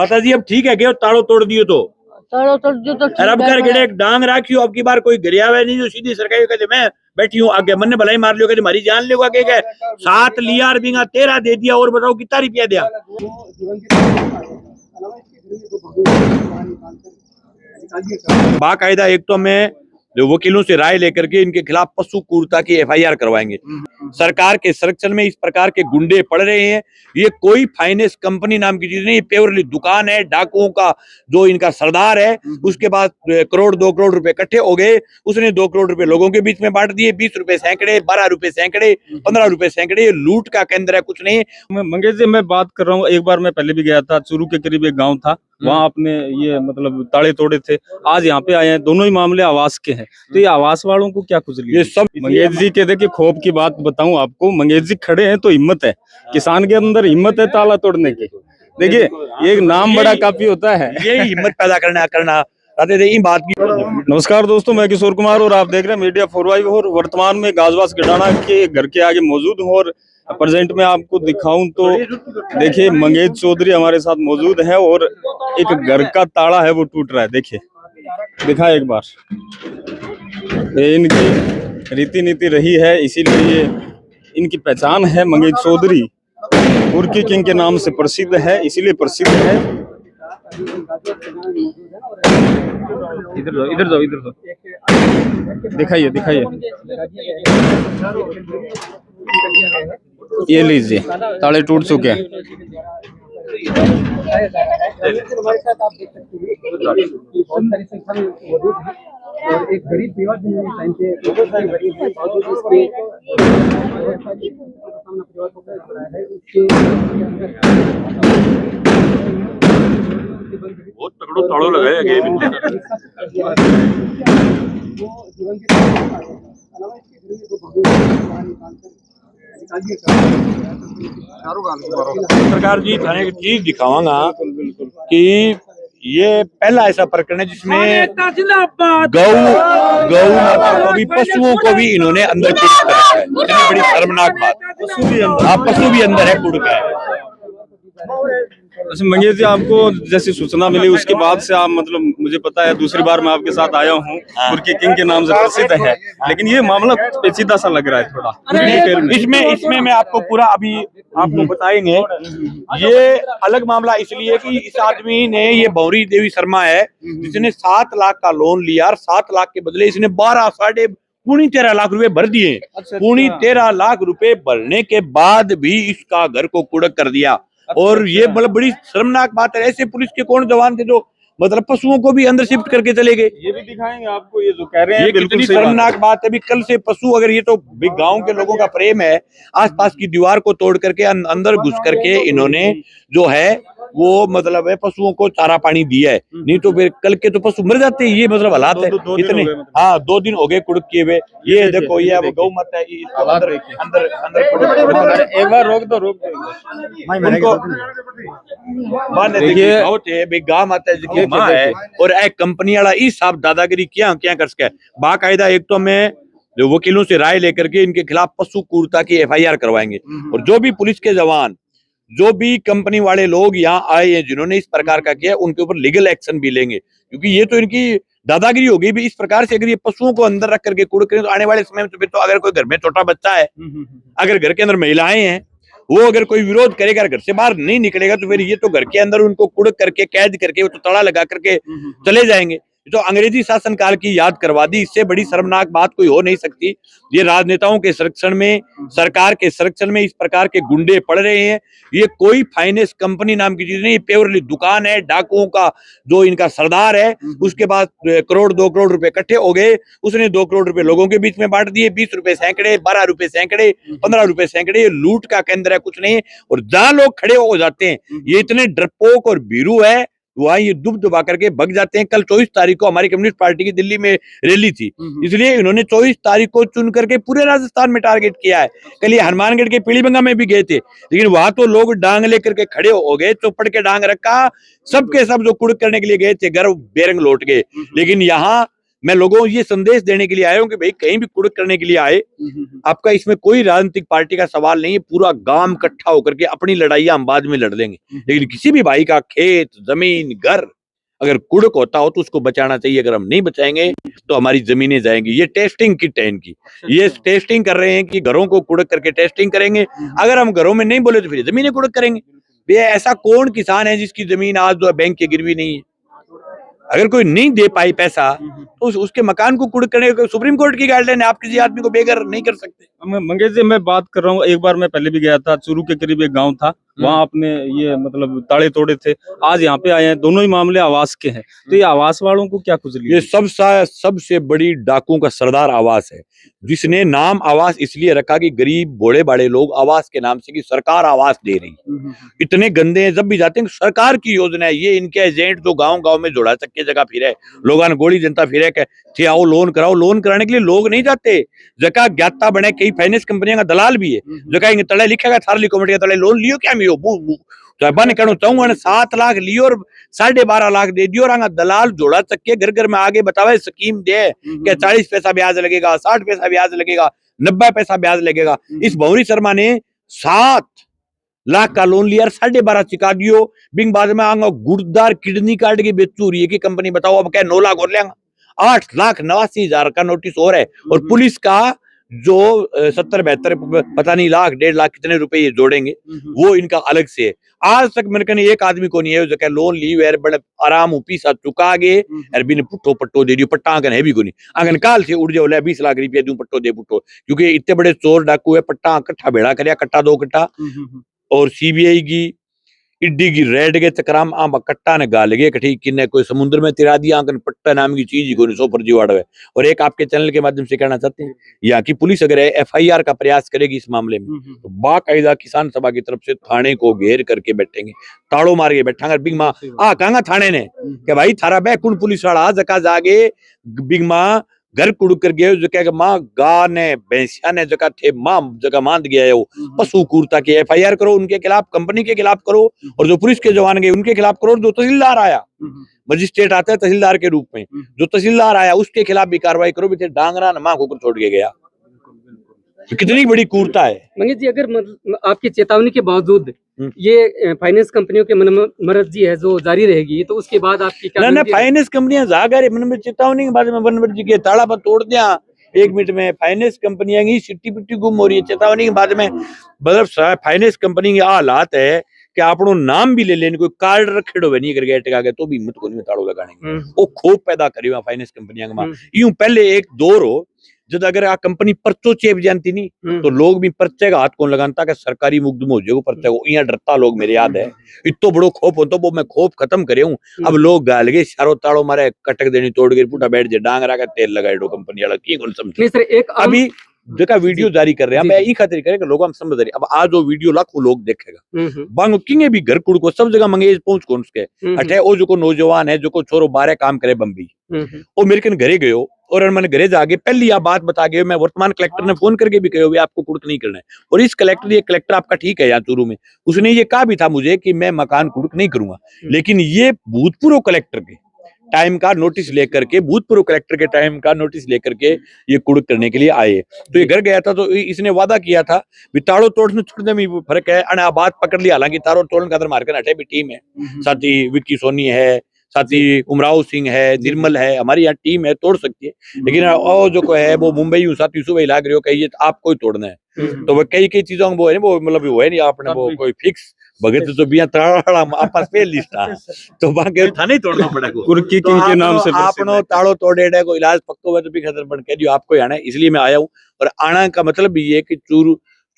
माता जी अब ठीक है क्या ताड़ो तोड़ दियो तो चलो तो जो तो ठीक अब है कर गड़े डांग राखियो। अब की बार कोई गिरिया हुआ नहीं जो सीधी सरकारी कहते मैं बैठी हूँ आगे मन ने भलाई मार लियो कहते हमारी जान लियो आगे क्या 7 लिया बिंगा 13 दे दिया और बताओ कितना रुपया दिया। बाकायदा एक तो मैं जो वकीलों से राय लेकर के इनके खिलाफ पशु क्रूरता की एफआईआर करवाएंगे। सरकार के संरक्षण में इस प्रकार के गुंडे पड़ रहे हैं। ये कोई फाइनेंस कंपनी नाम की चीज नहीं, प्योरली दुकान है। डाकुओं का जो इनका सरदार है उसके बाद करोड़ 2 करोड़ रुपए इकट्ठे हो गए, उसने 2 करोड़ रुपए लोगों के बीच में बांट दिए। 20 रुपए सैकड़े, 12 रुपए सैकड़े, 15 रुपए सैकड़े। ये लूट का केंद्र है, कुछ नहीं। मैं मंगेश जी मैं बात कर रहा हूँ, एक बार मैं पहले भी गया था, चूरू के करीब एक गांव था, वहाँ आपने ये मतलब ताले तोड़े थे। आज यहाँ पे आए हैं, दोनों ही मामले आवास के हैं। तो ये आवास वालों को क्या खुजली? ये सब मंगेश जी के देखिए खौफ की बात बताऊं आपको, मंगेश जी खड़े हैं तो हिम्मत है, किसान के अंदर हिम्मत है ताला तोड़ने की। देखिए ये नाम बड़ा काफी होता है, ये हिम्मत पैदा करना बात की। नमस्कार दोस्तों, मैं किशोर कुमार और आप देख रहे हैं मीडिया 4Y। और वर्तमान में गाजवास गडाना के घर के आगे मौजूद हूँ और प्रेजेंट में आपको दिखाऊं तो देखिए मंगेश चौधरी हमारे साथ मौजूद है और एक घर का ताला है वो टूट रहा है। देखिए दिखा एक बार, इनकी रीति नीति रही है, इसीलिए इनकी पहचान है। मंगेश चौधरी कुर्की किंग के नाम से प्रसिद्ध है, इसीलिए प्रसिद्ध है। इधर जाओ इधर जाओ इधर जाओ, दिखाइए दिखाइए। ये लीजिए ताले टूट चुके हैं। और एक गरीब परिवार टाइम पे बहुत तगड़ो ताड़ो लगाया गया सरकार जी थाने की चीज दिखावांगा कि ये पहला ऐसा प्रकरण है जिसमें गौ माता को भी पशुओं को भी इन्होंने अंदर कुड़ कर रखा है। इतनी बड़ी शर्मनाक बात। पशु भी अंदर है, कुड़ का है। अच्छा मंगेश जी, आपको जैसी सूचना मिली उसके बाद से आप मतलब मुझे पता है दूसरी बार मैं आपके साथ आया हूँ, कुर्की किंग के नाम से प्रसिद्ध है, लेकिन ये मामला पेचीदा सा लग रहा है थोड़ा। इसमें मैं आपको पूरा अभी आपको बताएंगे। ये अलग मामला इसलिए कि इस आदमी ने, ये भौरी देवी शर्मा है जिसने 7 लाख का लोन लिया और 7 लाख के बदले इसने 13 लाख रुपए भर दिए। पूरी 13 लाख रुपए भरने के बाद भी इसका घर को कुड़क कर दिया। और ये मतलब बड़ी शर्मनाक बात है। ऐसे पुलिस के कौन जवान थे जो मतलब पशुओं को भी अंदर शिफ्ट करके चले गए। ये भी दिखाएंगे आपको, ये जो कह रहे हैं ये कितनी शर्मनाक बात है। अभी कल से पशु, अगर ये तो गांव के लोगों का प्रेम है, आसपास की दीवार को तोड़ करके अंदर घुस करके इन्होंने जो है वो मतलब है पशुओं को चारा पानी दिया है। नहीं तो फिर कल के तो पशु मर जाते हैं। ये मतलब हालात है इतने। हाँ 2 दिन हो गए कुड़क किए हुए। ये देखो ये अब गौ माता है, अंदर एक बार रोक दो देखिए गाँव माता जी माँ है और एक कंपनी वाला इस साहब दादागिरी क्या कर सके। बाकायदा एक तो मैं जो वकीलों से राय लेकर के इनके खिलाफ पशु क्रूरता की एफआईआर करवाएंगे। और जो भी पुलिस के जवान, जो भी कंपनी वाले लोग यहाँ आए हैं जिन्होंने इस प्रकार का किया, उनके ऊपर लीगल एक्शन भी लेंगे। क्योंकि ये तो इनकी दादागिरी हो गई भी। इस प्रकार से अगर ये पशुओं को अंदर रख करके कुड़ करें तो आने वाले समय में तो फिर तो अगर कोई घर में छोटा बच्चा है, अगर घर के अंदर महिलाएं हैं, वो अगर कोई विरोध करेगा, घर से बाहर नहीं निकलेगा, तो फिर ये तो घर के अंदर उनको कुड़ करके कैद करके वो तो तड़ा लगा करके चले जाएंगे। तो अंग्रेजी शासन काल की याद करवा दी। इससे बड़ी शर्मनाक बात कोई हो नहीं सकती। ये राजनेताओं के संरक्षण में, सरकार के संरक्षण में इस प्रकार के गुंडे पड़ रहे हैं। ये कोई फाइनेंस कंपनी नाम की चीज नहीं, प्योरली दुकान है। डाकुओं का जो इनका सरदार है उसके बाद करोड़ 2 करोड़ रुपए इकट्ठे हो गए, उसने 2 करोड़ रुपए लोगों के बीच में बांट दिए। 20 रुपए सैकड़े, 12 रुपए सैकड़े, 15 रुपए सैकड़े। ये लूट का केंद्र है, कुछ नहीं। और जहां लोग खड़े हो जाते हैं, ये इतने डरपोक और भीरू है, वहां ये दुब दबा करके भग जाते हैं। कल 24 तारीख को हमारी कम्युनिस्ट पार्टी की दिल्ली में रैली थी, इसलिए इन्होंने 24 तारीख को चुन करके पूरे राजस्थान में टारगेट किया है। कल ये हनुमानगढ़ के पीलीबंगा में भी गए थे, लेकिन वहां तो लोग डांग लेकर के खड़े हो गए, चौपड़ के डांग रखा, सबके सब जो कुड़ करने के लिए गए थे घर बेरंग लौट गए। लेकिन यहाँ मैं लोगों को ये संदेश देने के लिए आया हूँ कि भाई कहीं भी कुड़क करने के लिए आए, आपका इसमें कोई राजनीतिक पार्टी का सवाल नहीं है। पूरा गांव इकट्ठा होकर के अपनी लड़ाइयां हम बाद में लड़ लेंगे, लेकिन किसी भी भाई का खेत, जमीन, घर अगर कुड़क होता हो तो उसको बचाना चाहिए। अगर हम नहीं बचाएंगे तो हमारी जमीनें जाएंगी। ये टेस्टिंग किट है इनकी, ये टेस्टिंग कर रहे हैं कि घरों को कुड़क करके टेस्टिंग करेंगे। अगर हम घरों में नहीं बोले तो फिर जमीनें कुड़क करेंगे। ये ऐसा कौन किसान है जिसकी जमीन आज जो है बैंक की गिरवी नहीं है? अगर कोई नहीं दे पाई पैसा तो उसके मकान को कुड़क करने का सुप्रीम कोर्ट की गाइडलाइन है। आप किसी आदमी को बेघर नहीं कर सकते। मंगेश जी, मैं बात कर रहा हूँ, एक बार मैं पहले भी गया था, चूरू के करीब एक गांव था, वहाँ आपने ये मतलब ताले तोड़े थे। आज यहाँ पे आए हैं, दोनों ही मामले आवास के हैं, तो ये आवास वालों को क्या खुजली? ये सबसे बड़ी डाकुओं का सरदार आवास है, जिसने नाम आवास इसलिए रखा कि गरीब बूढ़े बाड़े लोग आवास के नाम से कि सरकार आवास दे रही है। इतने गंदे हैं, जब भी जाते हैं सरकार की योजना है। ये इनके एजेंट जो गांव गांव में जोड़ा चक्के जगह फिरे, लोगों ने गोली जनता फिरे थे आओ लोन कराओ। लोन कराने के लिए लोग नहीं जाते, जगह ज्ञाता बने। कई फाइनेंस कंपनियों का दलाल भी है, जगह तले लिखेगा थारली कमेटी का तले लोन लियो क्या मियो तो बन कहूँ चाहूँ 7 लाख लियो और 12.5 लाख दे दियो। और दलाल जोड़ा चक्के घर घर में आगे बतावे स्कीम दे क्या 40 पैसा ब्याज लगेगा, 60 पैसा ब्याज लगेगा, 90 पैसा ब्याज लगेगा। इस भंवरी शर्मा ने 7 लाख का लोन लिया, 12.5 चिका दियो। बिंग बाद में आंगा गुर्दार किडनी काट के बेचू रही है कि कंपनी बताओ अब क्या 9 लाख और लेंगा। 8,89,000 का नोटिस और है। और पुलिस का जो 70-72 पता नहीं लाख 1.5 लाख कितने रुपए ये जोड़ेंगे वो इनका अलग से है। आज तक मेरे कने एक आदमी को नहीं है जो लोन ली वे बड़े आराम पीसा चुका गे और बिन पुट्ठो पट्टो दे दियो। पट्टा आंगन है भी को नहीं, आंगन काल से उड़ जाओ ले 20 लाख रुपया दूं पट्टो दे पुट्टो, क्योंकि इतने बड़े चोर डाकू है। पट्टा इकट्ठा भेड़ा करया, कट्टा 2 कट्टा और सीबीआई की इड्डी की रेड के चक्राम आम कट्टा ने गाल गए कठी किन्ने कोई समुद्र में तिरा दिया। आंकन पट्टा नाम की चीज ही कोई सो फर्जी वाड़वे। और एक आपके चैनल के माध्यम से कहना चाहते हैं, यहाँ की पुलिस अगर एफआईआर का प्रयास करेगी इस मामले में तो बाकायदा किसान सभा की तरफ से थाने को घेर करके बैठेंगे, ताड़ो मार के बैठा बिग माँ आ कहा थाने ने कि भाई थारा बैकुंड पुलिस वाला जका जागे बिग माँ घर कुड़क कर गए जगह माँ गा ने भैंसिया ने जगह थे माँ जगह मांद गया है वो पशु क्रूरता की एफआईआर करो उनके खिलाफ, कंपनी के खिलाफ करो। और जो पुलिस के जवान गए उनके खिलाफ करो। जो तहसीलदार आया, मजिस्ट्रेट आता है तहसीलदार के रूप में, जो तहसीलदार आया उसके खिलाफ भी कार्रवाई करो। भी डांगरा न माँ को छोड़ के गया, तो कितनी बड़ी क्रूरता है। मंगेश जी, अगर आपकी चेतावनी के बावजूद ये फाइनेंस कंपनियों के मनमर्जी है जो जारी रहेगी तो उसके बाद आपकी क्या? ना फाइनेंस कंपनियां जागा मन में चेतावनी के बाद में वनवर्जी के ताला पर तोड़ दिया 1 मिनट में। फाइनेंस कंपनियां की सिट्टी पिट्टी गुम हो रही है चेतावनी के बाद में। मतलब फाइनेंस कंपनी के हालात है कि आपनो नाम भी ले लेने कोई कार्ड रखेड़ो नहीं करके टिका के तो भी हिम्मत को नहीं ताड़ो लगाने वो खूब पैदा करी फाइनेंस कंपनियां का। यूं पहले एक दौर हो जब अगर आ कंपनी पर्चो चेप जानती नहीं तो लोग भी पर्चे का हाथ कौन लगाता कि सरकारी मुकदमा हो जाएगा पर्चे को, यहाँ डरता लोग। मेरे याद है इतो बड़ो खोप हो तो वो मैं खोप खत्म करे हूँ। अब लोग गाल गए सारो ताड़ो मारे कटक देनी तोड़ के पुटा बैठ जाए डांगरा का तेल लगाए दो कंपनी वाला की कौन समझे। अभी जगह वीडियो जारी कर रहे हैं मैं ई खातिर करे लोग हम समझ रहे। अब आज वो वीडियो लाखों लोग देखेगा बांगो किंगे भी घर कुड़ को सब जगह मंगेज पहुंच कौन उसके अठे ओ जो को नौजवान है जो को छोरो 12 काम करे बम्बी ओ मेरे कन घरे गयो और मैंने घरे जाके पहली आप बात बता गए। मैं वर्तमान कलेक्टर ने फोन करके भी कहो आपको कुड़क नहीं करना है। और इस कलेक्टर ये कलेक्टर आपका ठीक है यहाँ चूरू में, उसने ये कहा भी था मुझे कि मैं मकान कुड़क नहीं करूंगा, लेकिन ये भूतपूर्व कलेक्टर के टाइम का नोटिस लेकर के भूतपूर्व कलेक्टर के टाइम का नोटिस लेकर के ये कुड़क करने के लिए आए। तो ये घर गया था तो इसने वादा किया था भी ताड़ो तोड़ने छोड़ने में फर्क है। अने बात पकड़ लिया, हालांकि ताड़ो तोड़ने का मार्केट हटे भी टीम है, साथी विक्की सोनी है, साथी उमराव सिंह है, निर्मल है, हमारी यहाँ टीम है तोड़ सकती है। लेकिन जो को है वो मुंबई साथी सुबह लाग रही हो कही आपको ही तोड़ना है तो वो कई चीजों वो है वो मतलब वो है नहीं आपने वो कोई फिक्स भगत तो बिया ताड़ा आपस पे लिस्ट था तो बाकी था नहीं तोड़ना पड़ेगा कुर्की किंग के नाम से आपनो ताड़ो तोड़ेड़ा को इलाज पक्को है तो भी खतर बन कह दियो आपको ही आना है। इसलिए मैं आया हूँ। और आना का मतलब भी ये कि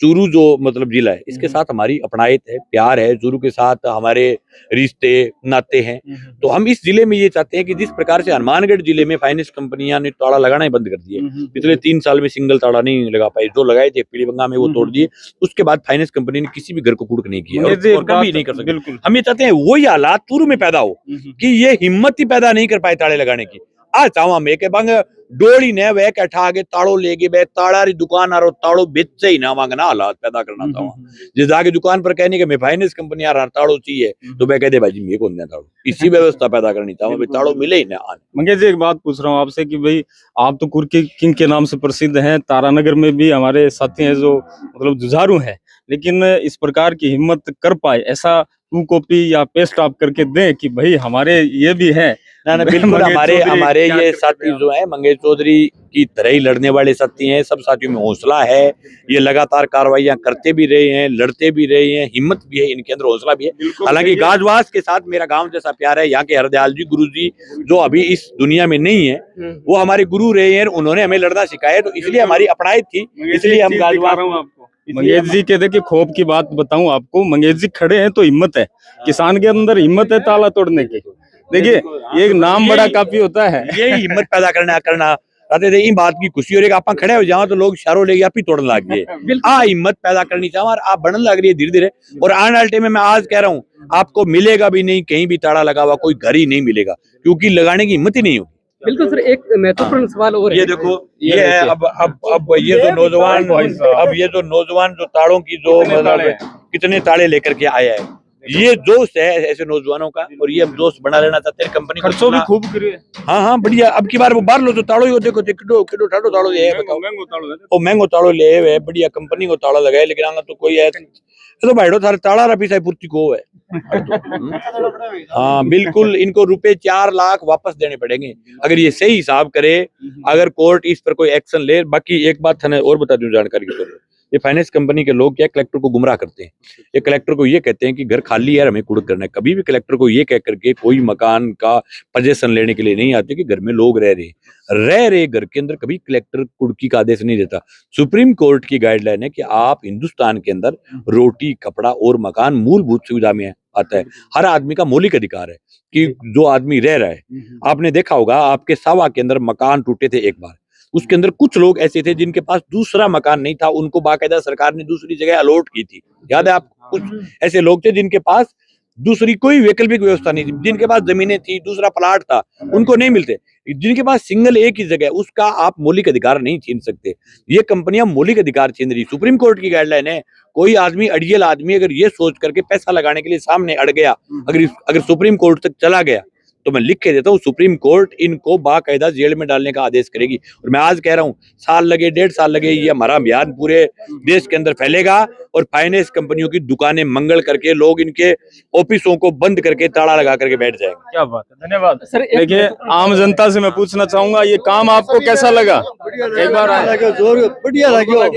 चूरू जो मतलब जिला है इसके साथ हमारी अपनायत है, प्यार है, चूरू के साथ हमारे रिश्ते नाते हैं। तो हम इस जिले में ये चाहते हैं कि जिस प्रकार से हनुमानगढ़ जिले में फाइनेंस कंपनियां ने ताड़ा लगाना ही बंद कर दिया, पिछले 3 साल में सिंगल ताड़ा नहीं लगा पाई, जो लगाए थे पीलीबंगा में वो तोड़ दिए। उसके बाद फाइनेंस कंपनी ने किसी भी घर को कुड़क नहीं किया और कभी नहीं कर सकते। हम ये चाहते हैं वही हालात चूरू में पैदा हो कि ये हिम्मत ही पैदा नहीं कर पाए ताड़े लगाने की। आ चावा में के बंग डोली ने वे कठा आगे ताड़ो लेके बे ताड़ा री दुकान आरो ताड़ो बेचे ही ना मांगना हालात पैदा करना चाहवा जिस जाके दुकान पर कहने के मैं फाइनेंस कंपनी आ रहा ताड़ो चाहिए तो मैं कहते भाई मेरे को नहीं ताड़ो इसी व्यवस्था पैदा करनी चाहवा भाई ताड़ो मिले ही ना। मंगेश जी एक बात पूछ रहा हूँ आपसे कि भाई आप तो कुर्की किंग के नाम से प्रसिद्ध हैं, तारानगर में भी हमारे साथी हैं जो मतलब जुझारू हैं, लेकिन इस प्रकार की हिम्मत कर पाए ऐसा टू कॉपी या पेस्ट आप करके दें कि भाई हमारे ये भी है ना बिल्कुल हमारे ये साथी जो है मंगेश चौधरी की तरह ही लड़ने वाले साथी हैं। सब साथियों में हौसला है, ये लगातार कार्रवाइयां करते भी रहे हैं, लड़ते भी रहे हैं, हिम्मत भी है, इनके अंदर हौसला भी है। हालांकि गाजवास के साथ मेरा गांव जैसा प्यार है। यहाँ के हरदयाल जी गुरु जी जो अभी इस दुनिया में नहीं है, वो हमारे गुरु रहे हैं, उन्होंने हमें लड़ना सिखाया, तो इसलिए हमारी अपनायत थी, इसलिए हम गाजवास। मंगेश जी के देखिए खौफ की बात बताऊं आपको, मंगेश जी खड़े हैं तो हिम्मत है, किसान के अंदर हिम्मत है ताला तोड़ने की। देखिए ये नाम बड़ा काफी होता है, ये हिम्मत पैदा करना थे इन बात की खुशी और एक आप खड़े हो जाओ तो लोग शहरों लेके आप ही तोड़ने लग गए। हिम्मत पैदा करनी चाहिए और आप बढ़ने लग रही है धीरे धीरे। और आने वाले टाइम में मैं आज कह रहा हूँ आपको मिलेगा भी नहीं, कहीं भी ताड़ा लगा हुआ कोई घर ही नहीं मिलेगा, क्योंकि लगाने की हिम्मत ही नहीं होगी। बिल्कुल सर, एक महत्वपूर्ण सवाल और ये देखो ये है अब ये जो नौजवान जो ताड़ों की जो मतलब कितने ताड़े लेकर के आया है, ये दोस्त है ऐसे नौजवानों का, और ये हम दोस्त बना लेना चाहते हैं। कंपनी खर्चों भी खूब करे। हाँ बढ़िया। अब की बार वो बाहर लो तो ताड़ो ही देखो किलो ठाडो ताड़ो ले बताओ, महंगो ताड़ो ले है, बढ़िया कंपनी को ताड़ा लगाए, लेकिन आगे तो कोई है तो भाईडो थारे ताड़ा रहा पिसा पूर्ति को है। हाँ बिल्कुल, इनको रुपए 4 लाख वापस देने पड़ेंगे अगर ये सही हिसाब करे, अगर कोर्ट इस पर कोई एक्शन ले। बाकी एक बात थाने और बता दूं जानकारी के तौर पर, ये फाइनेंस कंपनी के लोग क्या कलेक्टर को गुमराह करते हैं। ये कलेक्टर को ये कहते हैं कि घर खाली है, हमें कुर्क करना है। कभी भी कलेक्टर को ये कह करके कोई मकान का पोजीशन लेने के लिए नहीं आते कि घर में लोग रह रहे घर के अंदर कभी कलेक्टर कुर्की का आदेश नहीं देता। सुप्रीम कोर्ट की गाइडलाइन है कि आप हिंदुस्तान के अंदर रोटी, कपड़ा और मकान मूलभूत सुविधा में आता है। हर आदमी का मौलिक अधिकार है कि जो आदमी रह रहा है। आपने देखा होगा आपके सावा के अंदर मकान टूटे थे एक बार, उसके अंदर कुछ लोग ऐसे थे जिनके पास दूसरा मकान नहीं था, उनको बाकायदा सरकार ने दूसरी जगह अलॉट की थी। याद है आपको? कुछ ऐसे लोग थे जिनके पास दूसरी कोई वैकल्पिक व्यवस्था नहीं थी, जिनके पास जमीनें थी, दूसरा प्लाट था, उनको नहीं मिलते। जिनके पास सिंगल एक ही जगह, उसका आप मौलिक अधिकार नहीं छीन सकते। ये कंपनियां मौलिक अधिकार छीन रही। सुप्रीम कोर्ट की गाइडलाइन है, कोई आदमी अड़ियल आदमी अगर ये सोच करके पैसा लगाने के लिए सामने अड़ गया, अगर सुप्रीम कोर्ट तक चला गया, तो मैं लिख के देता हूँ सुप्रीम कोर्ट इनको बाकायदा जेल में डालने का आदेश करेगी। और मैं आज कह रहा हूँ, साल लगे 1.5 साल लगे, ये हमारा अभियान पूरे देश के अंदर फैलेगा और फाइनेंस कंपनियों की दुकानें मंगल करके लोग इनके ऑफिसों को बंद करके ताला लगा करके बैठ जाएंगे। क्या बात है, धन्यवाद सर। देखिए आम जनता से मैं पूछना चाहूंगा, ये काम आपको कैसा लगा? एक बार बढ़िया लगा।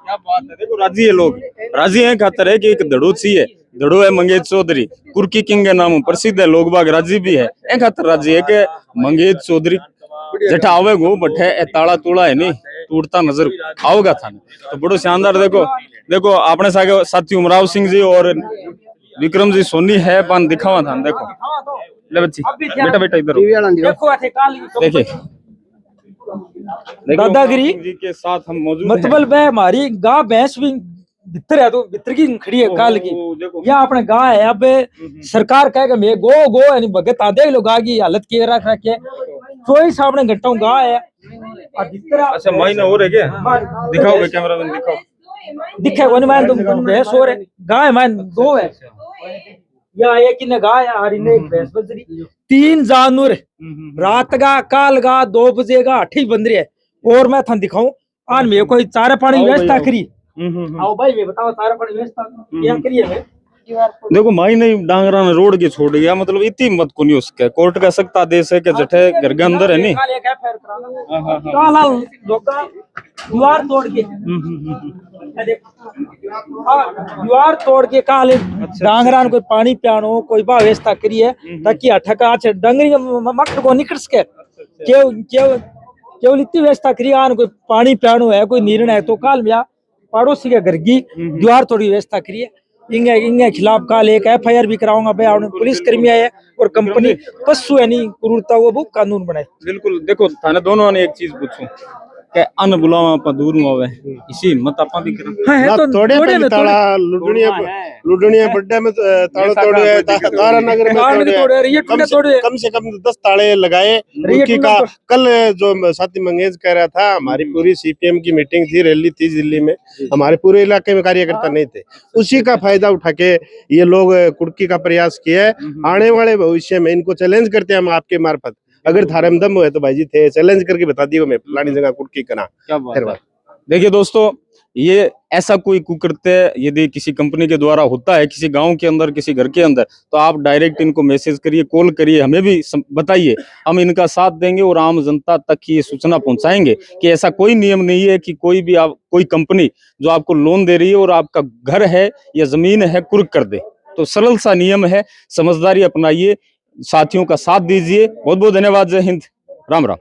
क्या बात है, देखो राजी है, लोग राजी हैं, खातर है कि एक धड़ोची है, धड़ो है मंगेश चौधरी, कुर्की किंग के नाम प्रसिद्ध है, लोग बाग राजी भी है। एक खातर राजी है कि मंगेश चौधरी जठा आवे गो बठे ताड़ा तोड़ा है नहीं टूटता नजर आओगा था। तो बड़ो शानदार। देखो अपने साथी उमराव सिंह जी और विक्रम जी सोनी है, पान दिखावा था। देखो ले बच्ची, बेटा इधर देखिए, दादागिरी जी के साथ हम मौजूद मतलब है। हमारी गाय भैंस भी भितर है, तो भितर की खड़ी है काल की, या अपने गाय है। अब सरकार कहेगा मैं गो यानी भगत आधे लोग गा की हालत की रख रखे, तो ही सामने घंटों गाय है। अच्छा महीना हो रहे क्या? दिखाओ कैमरा मैन, दिखाओ। दिखे वो मैं तुम भैंस हो रहे, गाय मैं 2 है, या एक ही गाय और इन्हें एक भैंस बज रही। 3 जानवर रात का काल का 2 बजे का 8 बंद रही है। और मैं थान दिखाऊं आन में कोई चारा पानी व्यवस्था करी। आओ भाई मैं बताओ चारा पानी व्यवस्था क्या करी है? देखो माई नहीं डांगरा ने रोड के छोड़ गया, मतलब इतनी मत को नहीं उसके कोर्ट का सख्त आदेश है कि जठे घर के अंदर है नहीं दीवार तोड़ के दीवार तोड़ के काले डांगरान कोई पानी पियानो कोई व्यवस्था करी है ताकि अठका डंगरी मक्खन को निकल सके। केवल इतनी व्यवस्था करी आन कोई पानी पियानो है कोई निर्णय है तो काल में पड़ोसी के घर की दीवार तोड़ी व्यवस्था करी है। इनके खिलाफ काल एक FIR भी कराऊंगा भाई। आपने पुलिस कर्मी है और कंपनी पशु है नहीं क्रूरता वो कानून बनाए। बिल्कुल। देखो थाने दोनों ने एक चीज पूछूं, के अन बुलावा पर दूर होवे इसी हिम्मत आपा भी करा हाँ है तो थोड़े थोड़े पे में ताला लुडनिया बड्डे में ताला तोड़े तारा नगर में तोड़े रही है तोड़े कम से कम 10 ताले लगाए कुर्की का। कल जो साथी मंगेश कह रहा था, हमारी पूरी सीपीएम की मीटिंग थी, रैली थी दिल्ली में, हमारे पूरे इलाके में कार्यकर्ता नहीं थे, उसी का फायदा उठा के ये लोग कुर्की का प्रयास किया है। आने वाले भविष्य में इनको चैलेंज करते हैं हम आपके मार्फत, अगर थारे में दम हुए तो भाई जी थे चैलेंज करके बता दियो मैं फलानी जगह कुर्की करा। क्या बात है। देखिए दोस्तों, ये ऐसा कोई कुकृत्य यदि किसी कंपनी के द्वारा होता है किसी गांव के अंदर, किसी घर के अंदर, तो आप डायरेक्ट इनको मैसेज करिए, कॉल करिए, हमें भी बताइए, हम इनका साथ देंगे और आम जनता तक की ये सूचना पहुंचाएंगे कि ऐसा कोई नियम नहीं है कि कोई भी कोई कंपनी जो आपको लोन दे रही है और आपका घर है या जमीन है कुर्क कर दे। तो सरल सा नियम है, समझदारी अपनाइए, साथियों का साथ दीजिए। बहुत बहुत धन्यवाद। जय हिंद, राम राम।